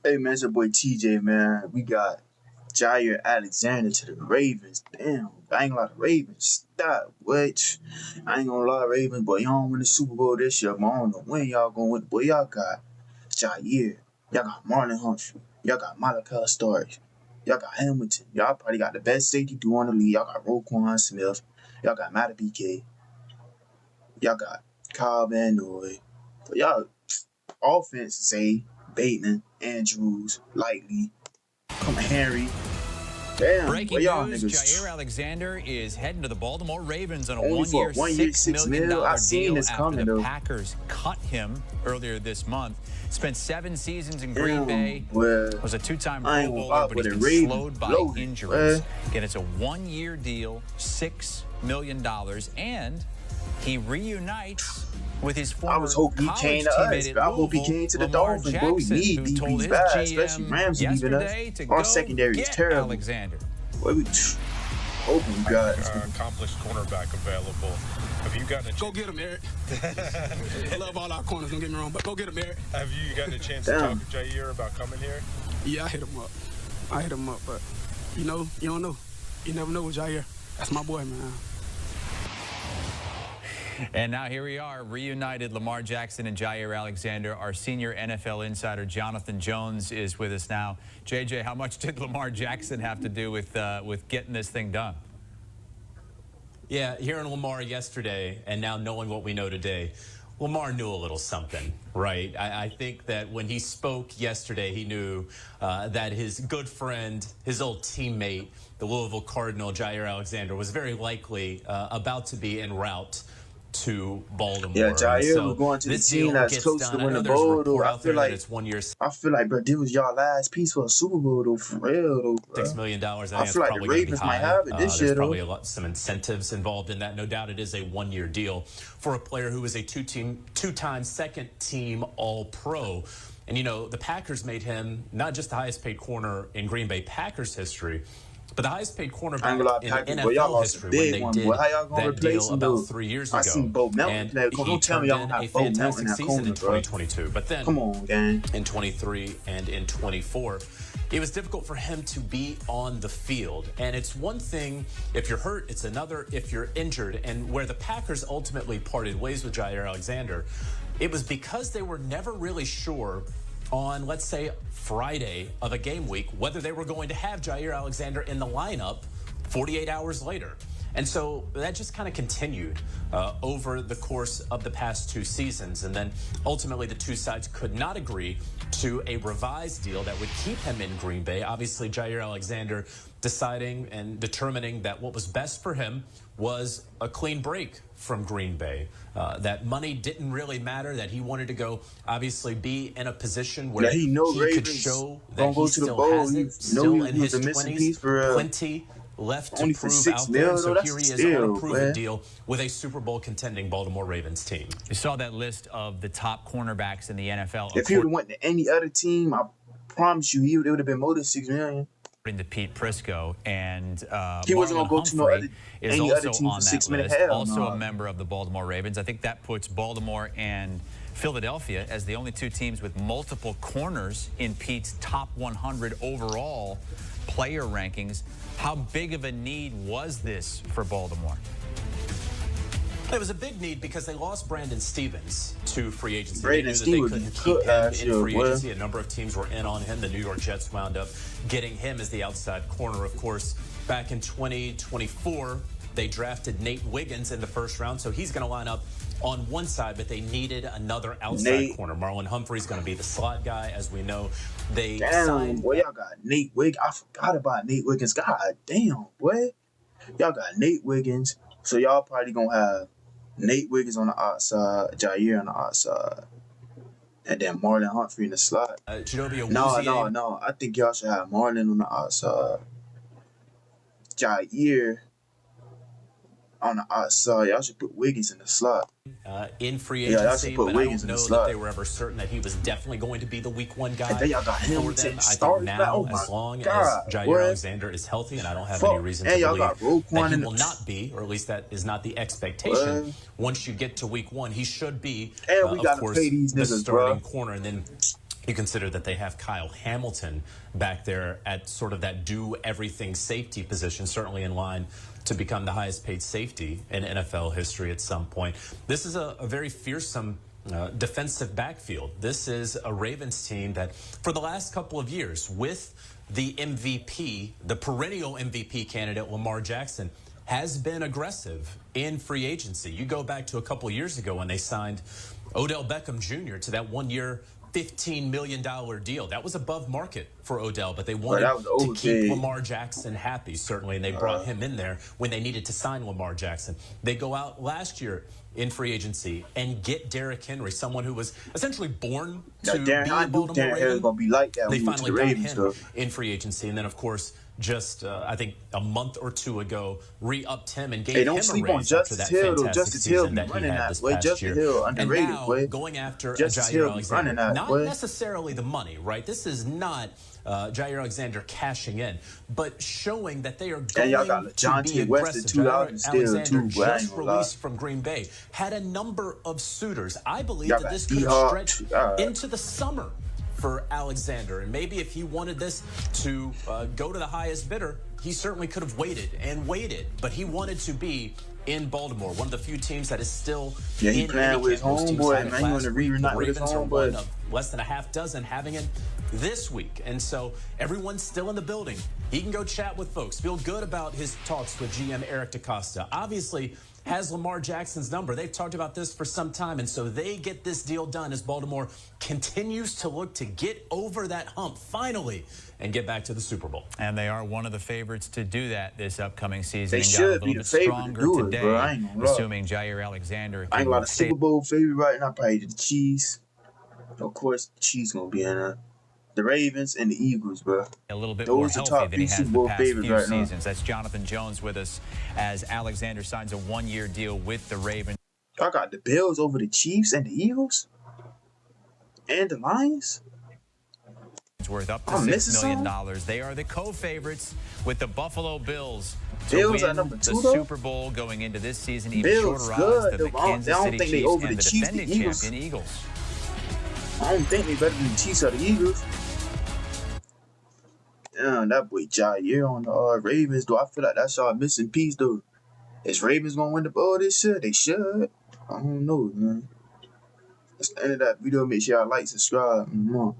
Hey man, it's your boy TJ, man. We got Jaire Alexander to the Ravens. Damn, I ain't gonna lie, the Ravens. Stop. What? I ain't gonna lie, Ravens, but y'all don't win the Super Bowl this year, but I don't know when y'all gonna win. Boy, y'all got Jaire. Y'all got Marlon Humphrey. Y'all got Malachi Starks. Y'all got Hamilton. Y'all probably got the best safety duo in the league. Y'all got Roquan Smith. Y'all got Matta BK. Y'all got Kyle Van Noy. But y'all offense, say Bateman, Andrews, Likely, come Henry. Damn, where Breaking y'all news, niggas? Jaire Alexander is heading to the Baltimore Ravens on a Only for one-year, 1 year, $6 $6 million million. I seen deal this after coming the though. Packers cut him earlier this month. Spent 7 seasons in Green Damn, Bay. well, Was a two-time I Pro ain't gonna Bowler, lie, but but he's the been Ravens slowed by loaded. injuries. Again, it's a one-year deal, $6 million, and he reunites with his I former was hoping he came college to us, teammate but at I hope he Louisville, came to the Lamar Dolphins, bro. We Jackson, need who told DBs his bad, especially GM Rams leaving us. yesterday to Our go secondary is get terrible. Alexander. Boy, we hoping we got accomplished cornerback available. Have you gotten a chance? Go get him, Eric. I love all our corners, don't get me wrong, but go get him, Eric. Have you gotten a chance to talk to Jaire about coming here? Yeah, I hit him up, but you know, you don't know. You never know with Jaire. That's my boy, man. And now here we are, reunited. Lamar Jackson and Jaire Alexander. Our senior NFL insider, Jonathan Jones, is with us now. JJ, how much did Lamar Jackson have to do with getting this thing done? Yeah, hearing Lamar yesterday and now knowing what we know today, Lamar knew a little something, right? I think that when he spoke yesterday, he knew that his good friend, his old teammate, the Louisville Cardinal, Jaire Alexander, was very likely about to be en route to Baltimore. Yeah, Jaire so was going to the this team deal that's gets close to done. I win know the there's a bowl, though. report out there that it's 1 year. I feel like, bro, this was y'all last piece for a Super Bowl, though, for real, though, bro. $6 million. I think I feel like the probably going to be Ravens high. might have it this year, There's probably though. some incentives involved in that. No doubt it is a one-year deal for a player who is a two-time second-team All-Pro. And, you know, the Packers made him not just the highest-paid corner in Green Bay Packers history, but the highest-paid cornerback in Packers, boy, y'all NFL lost a history when big they one, did boy. How y'all gonna that replace deal him, about though? 3 years I ago. seen Bo Melton And play. he Don't tell me turned y'all in gonna a have Bo Melton fantastic at season corner, in bro. 2022. But then Come on, gang. in 23 and in 24, it was difficult for him to be on the field. And it's one thing if you're hurt, it's another if you're injured. And where the Packers ultimately parted ways with Jaire Alexander, it was because they were never really sure on, let's say, Friday of a game week, whether they were going to have Jaire Alexander in the lineup 48 hours later. And so that just kind of continued over the course of the past 2 seasons. And then ultimately the two sides could not agree to a revised deal that would keep him in Green Bay. Obviously, Jaire Alexander deciding and determining that what was best for him was a clean break from Green Bay. That money didn't really matter, that he wanted to go, obviously, be in a position where he could show that he go to the still bowl. has it, still in his 20s, plenty left to only for prove $6 out there. million, So though, here he that's is on a still, proven man. deal with a Super Bowl contending Baltimore Ravens team. You saw that list of the top cornerbacks in the NFL. If he would have went to any other team, I promise you, it would have been more than $6 million. To Pete Prisco, and He wasn't Marlon gonna go to no Humphrey is any also other team on for that 6 million. list, Hell also no. a member of the Baltimore Ravens. I think that puts Baltimore and Philadelphia as the only 2 teams with multiple corners in Pete's top 100 overall player rankings. How big of a need was this for Baltimore? It was a big need because they lost Brandon Stevens to free agency. Brandon They knew that they Stevens couldn't keep him in free boy. agency. A number of teams were in on him. The New York Jets wound up getting him as the outside corner. Of course, back in 2024, they drafted Nate Wiggins in the first round, so he's going to line up on one side, but they needed another outside corner. Marlon Humphrey's going to be the slot guy, as we know. They signed. Boy, y'all got Nate Wiggins. I forgot about Nate Wiggins. God damn, boy. Y'all got Nate Wiggins, so y'all probably gonna have Nate Wiggins on the outside, Jaire on the outside, and then Marlon Humphrey in the slot. No. I think y'all should have Marlon on the outside, Jaire on the outside. Y'all should put Wiggins in the slot. In free agency, put but Wiggins I don't know that they were ever certain that he was definitely going to be the week 1 guy. And then y'all got Hamilton I think now, as long as Jaire Alexander is healthy, and I don't have any reason to believe that he will not be, or at least that is not the expectation. Once you get to week 1, he should be, of course, the starting corner. And then You consider that they have Kyle Hamilton back there at sort of that do-everything safety position, certainly in line to become the highest paid safety in NFL history at some point. This is a very fearsome defensive backfield. This is a Ravens team that for the last couple of years with the MVP, the perennial MVP candidate Lamar Jackson, has been aggressive in free agency. You go back to a couple years ago when they signed Odell Beckham Jr. to that one-year $15 million deal. That was above market for Odell, but they wanted to keep Lamar Jackson happy, certainly, and they brought him in there when they needed to sign Lamar Jackson. They go out last year in free agency and get Derrick Henry, someone who was essentially born to be a Baltimore Raven. Gonna be like that. They finally got him in free agency, and then, of course, just I think a month or two ago, re-upped him and gave him a raise after that fantastic season that he had this past year. And now going after Jaire Alexander, not necessarily the money, right? This is not Jaire Alexander cashing in, but showing that they are going to be aggressive. Jaire Alexander just released from Green Bay, had a number of suitors. I believe that this could have stretched into the summer for Alexander, and maybe if he wanted this to go to the highest bidder, he certainly could have waited and waited, but he wanted to be in Baltimore, one of the few teams that is still he playing with his homeboy, man. You want to reunite with his homeboy? Less than a half dozen having it this week, and so everyone's still in the building. He can go chat with folks, feel good about his talks with GM Eric DeCosta. Obviously has Lamar Jackson's number. They've talked about this for some time, and so they get this deal done as Baltimore continues to look to get over that hump finally and get back to the Super Bowl. And they are one of the favorites to do that this upcoming season. They should be the favorite to do it, bro. I ain't gonna lie. Assuming Jaire Alexander I ain't got a Super Bowl favorite right now. Probably the Chiefs. Of course, the Chiefs gonna be in there. The Ravens and the Eagles, bro. A little bit more healthy than he has the past few seasons. That's Jonathan Jones with us as Alexander signs a one-year deal with the Ravens. I got the Bills over the Chiefs and the Eagles and the Lions. It's worth up to $6 million. They are the co-favorites with the Buffalo Bills to win the Super Bowl going into this season. Even shorter odds than the Kansas City Chiefs and the defending champion Eagles. I don't think they better than the Chiefs or the Eagles. Damn, that boy Jaire on the Ravens, though. I feel like that's our missing piece, though. Is Ravens gonna win the ball this year? They should. I don't know, man. That's the end of that video. Make sure y'all like, subscribe, and more.